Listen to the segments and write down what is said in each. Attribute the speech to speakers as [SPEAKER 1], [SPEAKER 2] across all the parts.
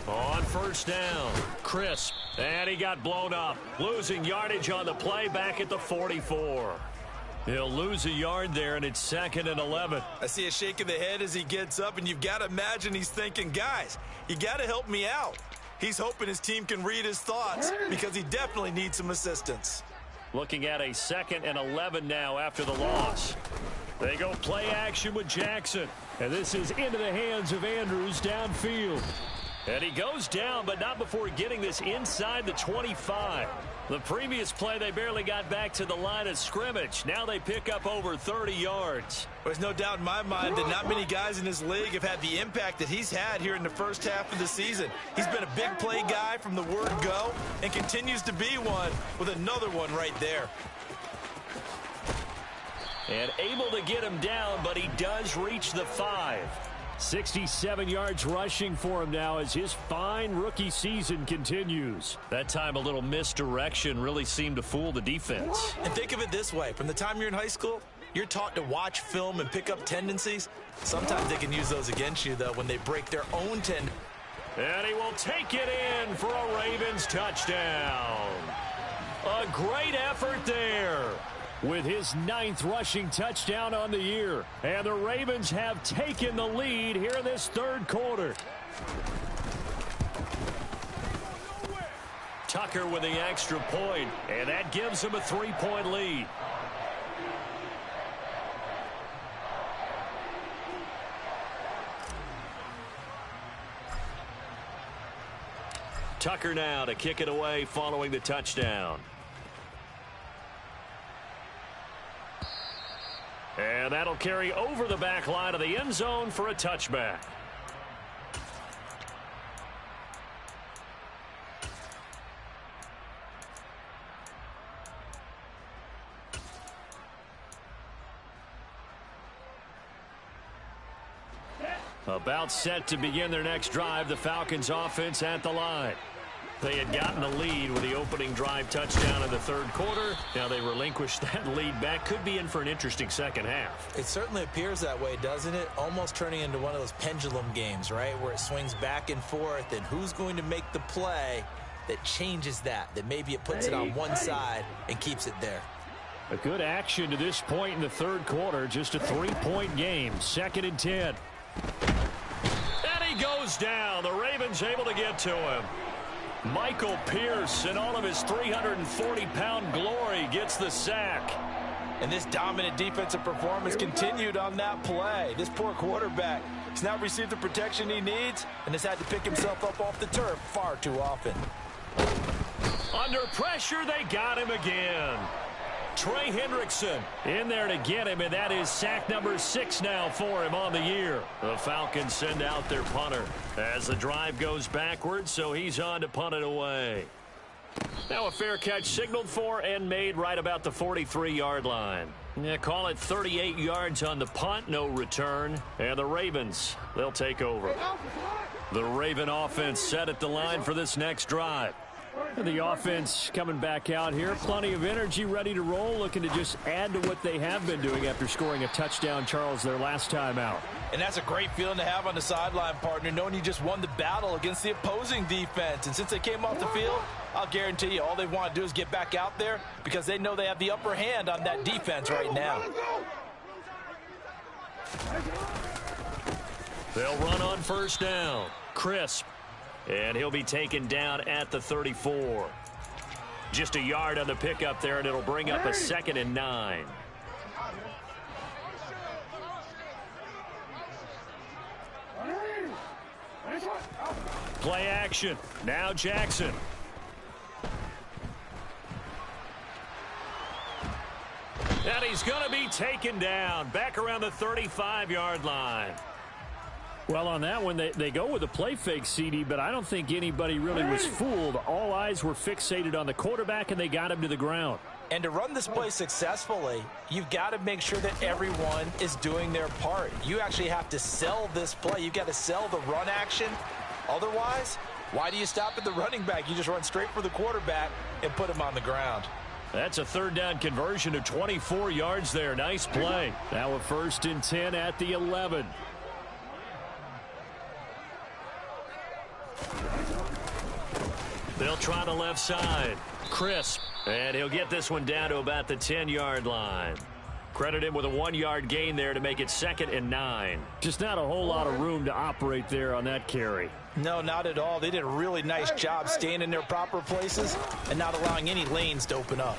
[SPEAKER 1] On first down, Crisp, and he got blown up, losing yardage on the play back at the 44. He'll lose a yard there, and it's 2nd and 11.
[SPEAKER 2] I see a shake of the head as he gets up, and you've got to imagine he's thinking, guys, you got to help me out. He's hoping his team can read his thoughts because he definitely needs some assistance.
[SPEAKER 1] Looking at a 2nd and 11 now after the loss. They go play action with Jackson, and this is into the hands of Andrews downfield. And he goes down, but not before getting this inside the 25. The previous play, they barely got back to the line of scrimmage. Now they pick up over 30 yards.
[SPEAKER 2] There's no doubt in my mind that not many guys in this league have had the impact that he's had here in the first half of the season. He's been a big play guy from the word go and continues to be one with another one right there.
[SPEAKER 1] And able to get him down, but he does reach the 5. 67 yards rushing for him now as his fine rookie season continues. That time a little misdirection really seemed to fool the defense.
[SPEAKER 2] And think of it this way. From the time you're in high school, you're taught to watch film and pick up tendencies. Sometimes they can use those against you, though, when they break their own tendencies.
[SPEAKER 1] And he will take it in for a Ravens touchdown. A great effort there, with his 9th rushing touchdown on the year. And the Ravens have taken the lead here in this 3rd quarter. Tucker with the extra point, and that gives him a 3-point lead. Tucker now to kick it away following the touchdown. And that'll carry over the back line of the end zone for a touchback. About set to begin their next drive, the Falcons offense at the line. They had gotten the lead with the opening drive touchdown in the 3rd quarter. Now they relinquished that lead back. Could be in for an interesting second half.
[SPEAKER 2] It certainly appears that way, doesn't it? Almost turning into one of those pendulum games, right? Where it swings back and forth, and who's going to make the play that changes that maybe it puts it on one side and keeps it there.
[SPEAKER 1] A good action to this point in the 3rd quarter. Just a 3-point game. 2nd and 10. And he goes down. The Ravens able to get to him. Michael Pierce, in all of his 340-pound glory, gets the sack.
[SPEAKER 2] And this dominant defensive performance continued on that play. This poor quarterback has now received the protection he needs and has had to pick himself up off the turf far too often.
[SPEAKER 1] Under pressure, they got him again. Trey Hendrickson in there to get him, and that is sack number 6 now for him on the year. The Falcons send out their punter as the drive goes backwards, so he's on to punt it away. Now a fair catch signaled for and made right about the 43-yard line. Yeah, call it 38 yards on the punt, no return. And the Ravens, they'll take over. The Raven offense set at the line for this next drive. And the offense coming back out here. Plenty of energy, ready to roll, looking to just add to what they have been doing after scoring a touchdown, Charles, their last time out.
[SPEAKER 2] And that's a great feeling to have on the sideline, partner, knowing you just won the battle against the opposing defense. And since they came off the field, I'll guarantee you all they want to do is get back out there because they know they have the upper hand on that defense right now.
[SPEAKER 1] They'll run on first down. Crisp. And he'll be taken down at the 34. Just a yard on the pickup there, and it'll bring up a 2nd and 9. Play action. Now Jackson. And he's going to be taken down back around the 35-yard line.
[SPEAKER 3] Well, on that one, they go with a play fake, CD, but I don't think anybody really was fooled. All eyes were fixated on the quarterback, and they got him to the ground.
[SPEAKER 2] And to run this play successfully, you've got to make sure that everyone is doing their part. You actually have to sell this play. You've got to sell the run action. Otherwise, why do you stop at the running back? You just run straight for the quarterback and put him on the ground.
[SPEAKER 1] That's a 3rd down conversion of 24 yards there. Nice play.
[SPEAKER 3] Now a 1st and 10 at the 11.
[SPEAKER 1] try the left side. Crisp. And he'll get this one down to about the 10-yard line. Credit him with a 1-yard gain there to make it 2nd and 9.
[SPEAKER 3] Just not a whole lot of room to operate there on that carry.
[SPEAKER 2] No, not at all. They did a really nice job staying in their proper places and not allowing any lanes to open up.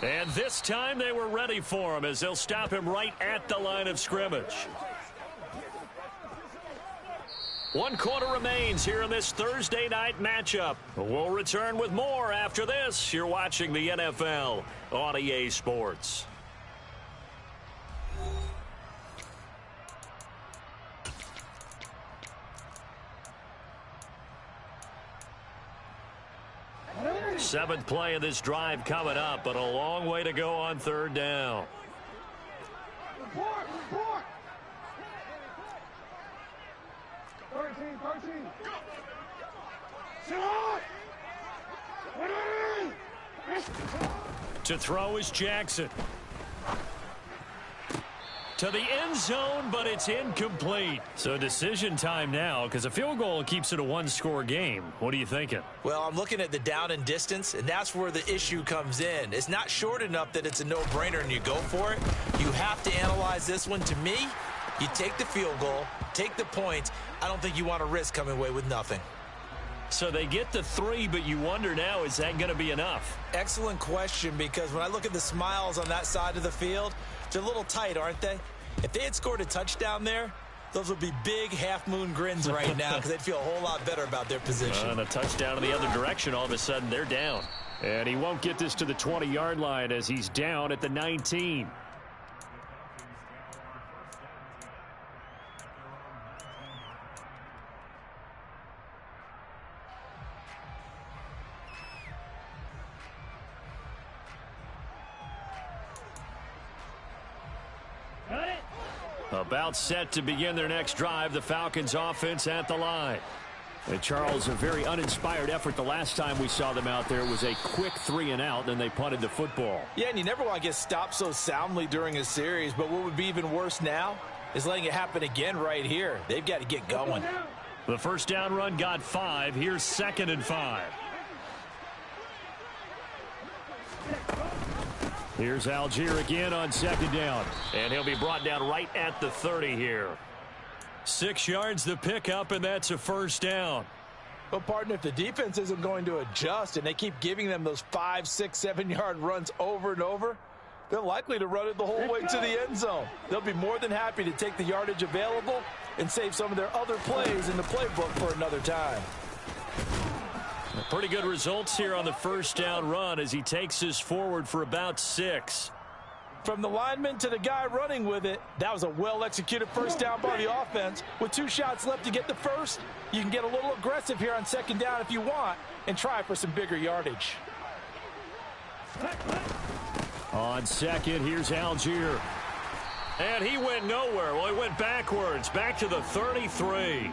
[SPEAKER 1] And this time they were ready for him as they'll stop him right at the line of scrimmage. 1 quarter remains here in this Thursday night matchup. We'll return with more after this. You're watching the NFL on EA Sports. Seventh play of this drive coming up, but a long way to go on 3rd down.
[SPEAKER 4] Report. 13.
[SPEAKER 1] To throw is Jackson. To the end zone, but it's incomplete. So decision time now, because a field goal keeps it a 1-score game. What are you thinking?
[SPEAKER 2] Well, I'm looking at the down and distance, and that's where the issue comes in. It's not short enough that it's a no-brainer and you go for it. You have to analyze this one. To me, you take the field goal, take the points. I don't think you want to risk coming away with nothing.
[SPEAKER 1] So they get the 3, but you wonder now, is that going to be enough?
[SPEAKER 2] Excellent question, because when I look at the smiles on that side of the field, they're a little tight, aren't they? If they had scored a touchdown there, those would be big half-moon grins right now because they'd feel a whole lot better about their position.
[SPEAKER 1] And a touchdown in the other direction, all of a sudden they're down.
[SPEAKER 3] And he won't get this to the 20-yard line as he's down at the 19. About set to begin their next drive. The Falcons offense at the line. And Charles, a very uninspired effort the last time we saw them out there. It was a quick 3-and-out, then they punted the football.
[SPEAKER 2] Yeah, and you never want to get stopped so soundly during a series, but what would be even worse now is letting it happen again right here. They've got to get going.
[SPEAKER 1] The first down run got 5. Here's 2nd and 5. Here's Allgeier again on 2nd down. And he'll be brought down right at the 30 here. 6 yards the pickup, and that's a first down.
[SPEAKER 2] Well, partner, if the defense isn't going to adjust and they keep giving them those 5, 6, 7-yard runs over and over, they're likely to run it the whole way to the end zone. They'll be more than happy to take the yardage available and save some of their other plays in the playbook for another time.
[SPEAKER 1] Pretty good results here on the first down run as he takes us forward for about 6.
[SPEAKER 2] From the lineman to the guy running with it, that was a well-executed first down by the offense. With 2 shots left to get the first, you can get a little aggressive here on 2nd down if you want and try for some bigger yardage.
[SPEAKER 3] On 2nd, here's Allgeier.
[SPEAKER 1] And he went nowhere. Well, he went backwards, back to the 33.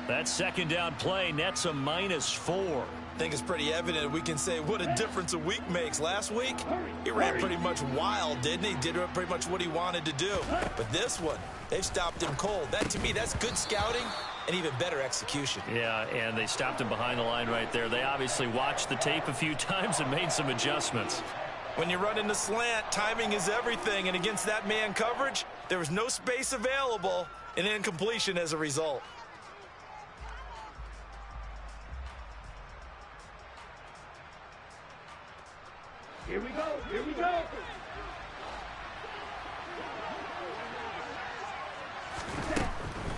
[SPEAKER 1] That 2nd down play nets a -4.
[SPEAKER 2] I think it's pretty evident we can say what a difference a week makes. Last week, he ran pretty much wild, didn't he? Did pretty much what he wanted to do. But this one, they've stopped him cold. That, to me, that's good scouting and even better execution.
[SPEAKER 1] Yeah, and they stopped him behind the line right there. They obviously watched the tape a few times and made some adjustments.
[SPEAKER 2] When you run in the slant, timing is everything. And against that man coverage, there was no space available and incompletion as a result.
[SPEAKER 4] Here we go.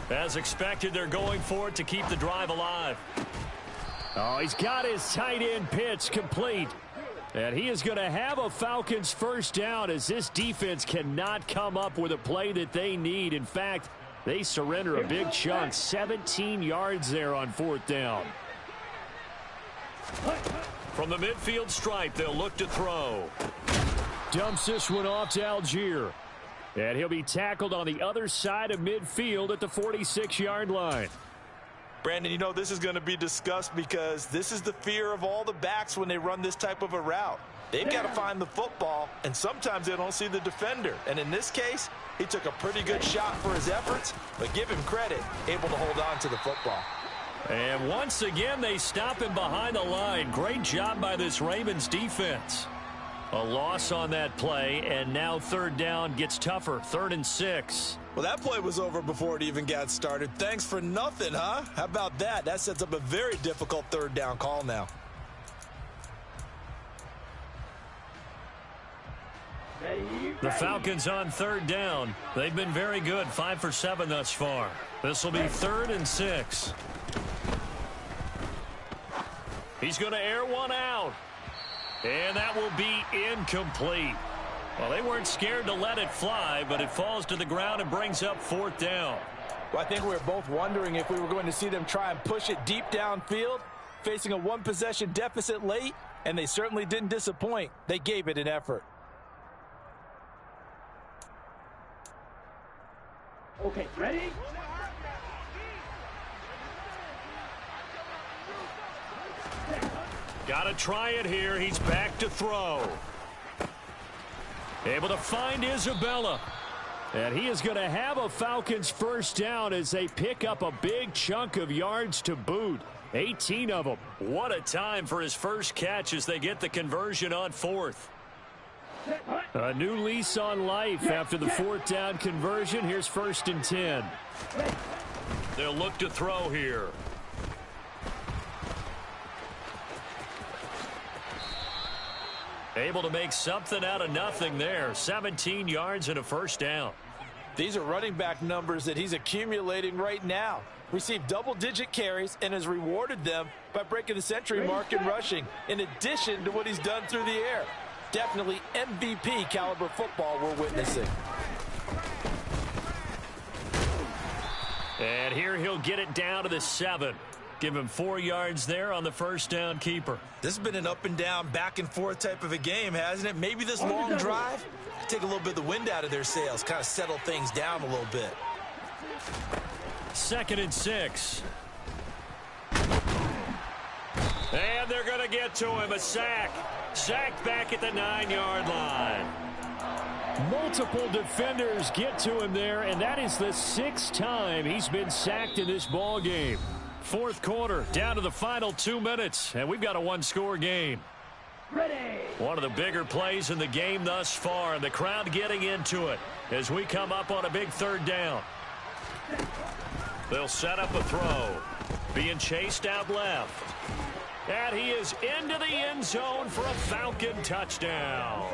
[SPEAKER 1] As expected, they're going for it to keep the drive alive.
[SPEAKER 3] Oh, he's got his tight end pitch complete. And he is going to have a Falcons first down as this defense cannot come up with a play that they need. In fact, they surrender a big chunk, 17 yards there on 4th down.
[SPEAKER 1] From the midfield stripe, they'll look to throw.
[SPEAKER 3] Dumps this one off to Allgeier. And he'll be tackled on the other side of midfield at the 46-yard line.
[SPEAKER 2] Brandon, you know this is going to be discussed because this is the fear of all the backs when they run this type of a route. They've got to find the football, and sometimes they don't see the defender. And in this case, he took a pretty good shot for his efforts, but give him credit, able to hold on to the football.
[SPEAKER 1] And once again, they stop him behind the line. Great job by this Ravens defense. A loss on that play, and now third down gets tougher. 3rd and 6.
[SPEAKER 2] Well, that play was over before it even got started. Thanks for nothing, huh? How about that? That sets up a very difficult third down call now.
[SPEAKER 1] The Falcons on 3rd down. They've been very good, 5 for 7 thus far. This will be 3rd and 6. He's going to air one out. And that will be incomplete. Well, they weren't scared to let it fly, but it falls to the ground and brings up 4th down.
[SPEAKER 2] Well, I think we were both wondering if we were going to see them try and push it deep downfield, facing a one-possession deficit late, and they certainly didn't disappoint. They gave it an effort.
[SPEAKER 4] Okay, ready?
[SPEAKER 1] Got to try it here. He's back to throw. Able to find Isabella. And he is going to have a Falcons first down as they pick up a big chunk of yards to boot. 18 of them. What a time for his first catch as they get the conversion on 4th. A new lease on life after the 4th down conversion. Here's 1st and 10. They'll look to throw here. Able to make something out of nothing there. 17 yards and a first down.
[SPEAKER 2] These are running back numbers that he's accumulating right now. Received double-digit carries and has rewarded them by breaking the century mark in rushing, in addition to what he's done through the air. Definitely MVP caliber football we're witnessing.
[SPEAKER 1] And here he'll get it down to the 7. Give him 4 yards there on the first down keeper.
[SPEAKER 2] This has been an up and down, back and forth type of a game, hasn't it? Maybe this long drive take a little bit of the wind out of their sails, kind of settle things down a little bit.
[SPEAKER 1] 2nd and 6. And they're going to get to him. A sack. Sacked back at the 9-yard line. Multiple defenders get to him there, and that is the 6th time he's been sacked in this ball game. 4th quarter, down to the final 2 minutes, and we've got a one-score game.
[SPEAKER 4] Ready.
[SPEAKER 1] One of the bigger plays in the game thus far, and the crowd getting into it as we come up on a big 3rd down. They'll set up a throw. Being chased out left. And he is into the end zone for a Falcon touchdown.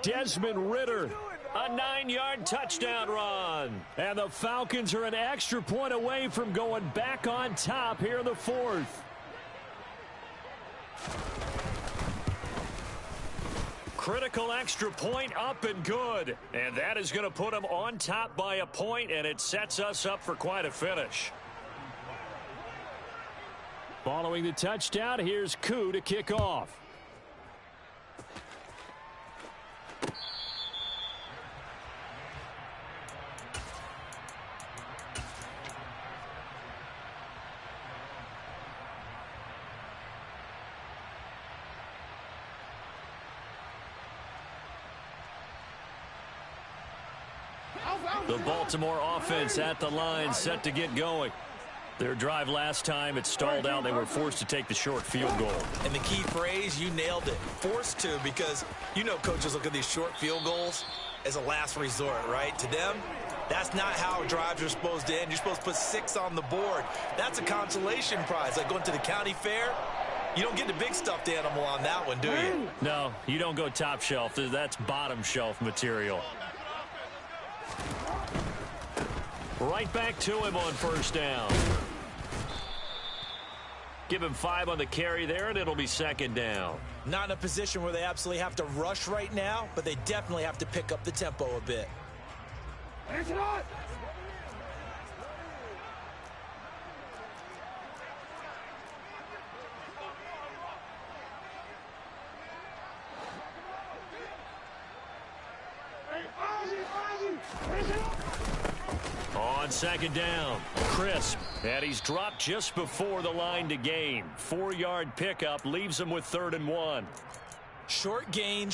[SPEAKER 1] Desmond Ridder, a 9-yard touchdown run. And the Falcons are an extra point away from going back on top here in the 4th. Critical extra point up and good. And that is going to put them on top by a point, and it sets us up for quite a finish. Following the touchdown, here's Koo to kick off. The Baltimore offense at the line, set to get going. Their drive last time, it stalled out. They were forced to take the short field goal.
[SPEAKER 2] And the key phrase, you nailed it. Forced to, because you know coaches look at these short field goals as a last resort, right? To them, that's not how drives are supposed to end. You're supposed to put 6 on the board. That's a consolation prize. Like going to the county fair, you don't get the big stuffed animal on that one, do you?
[SPEAKER 1] No, you don't go top shelf. That's bottom shelf material. Right back to him on first down. Give him 5 on the carry there, and it'll be 2nd down.
[SPEAKER 2] Not in a position where they absolutely have to rush right now, but they definitely have to pick up the tempo a bit.
[SPEAKER 4] Hands it on.
[SPEAKER 1] On 2nd down, crisp, and he's dropped just before the line to gain. 4-yard pickup leaves him with 3rd and 1.
[SPEAKER 2] Short gain,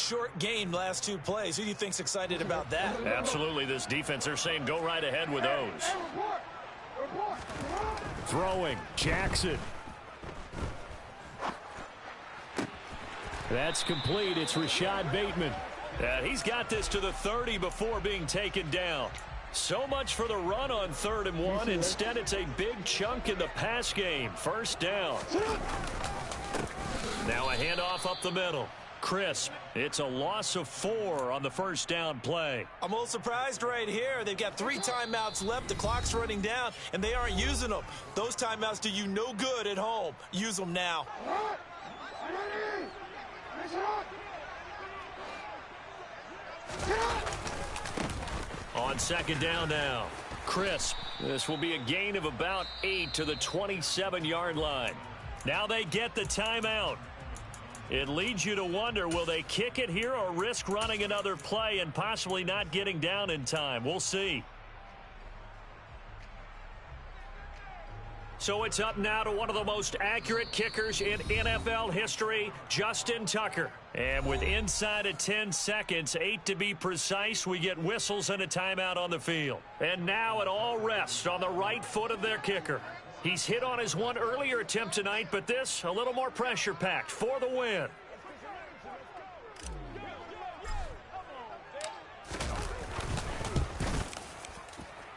[SPEAKER 2] last 2 plays. Who do you think's excited about that?
[SPEAKER 1] Absolutely, this defense, they're saying go right ahead with those.
[SPEAKER 4] Report.
[SPEAKER 3] Throwing, Jackson. That's complete. It's Rashad Bateman.
[SPEAKER 1] And he's got this to the 30 before being taken down. So much for the run on 3rd and 1. Instead, it's a big chunk in the pass game. First down. Now a handoff up the middle. Crisp. It's a loss of 4 on the first down play.
[SPEAKER 2] I'm a little surprised right here. They've got 3 timeouts left. The clock's running down, and they aren't using them. Those timeouts do you no good at home. Use them now.
[SPEAKER 1] On 2nd down now. Crisp. This will be a gain of about 8 to the 27-yard line. Now they get the timeout. It leads you to wonder, will they kick it here or risk running another play and possibly not getting down in time? We'll see. So it's up now to one of the most accurate kickers in NFL history, Justin Tucker. And with inside of 10 seconds, 8 to be precise, we get whistles and a timeout on the field. And now it all rests on the right foot of their kicker. He's hit on his one earlier attempt tonight, but this a little more pressure-packed for the win.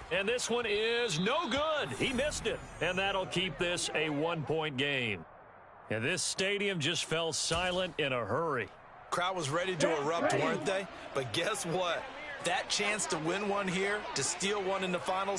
[SPEAKER 1] And this one is no good. He missed it. And that'll keep this a 1-point game. And this stadium just fell silent in a hurry.
[SPEAKER 2] Crowd was ready to erupt, weren't they? But guess what? That chance to win one here, to steal one in the final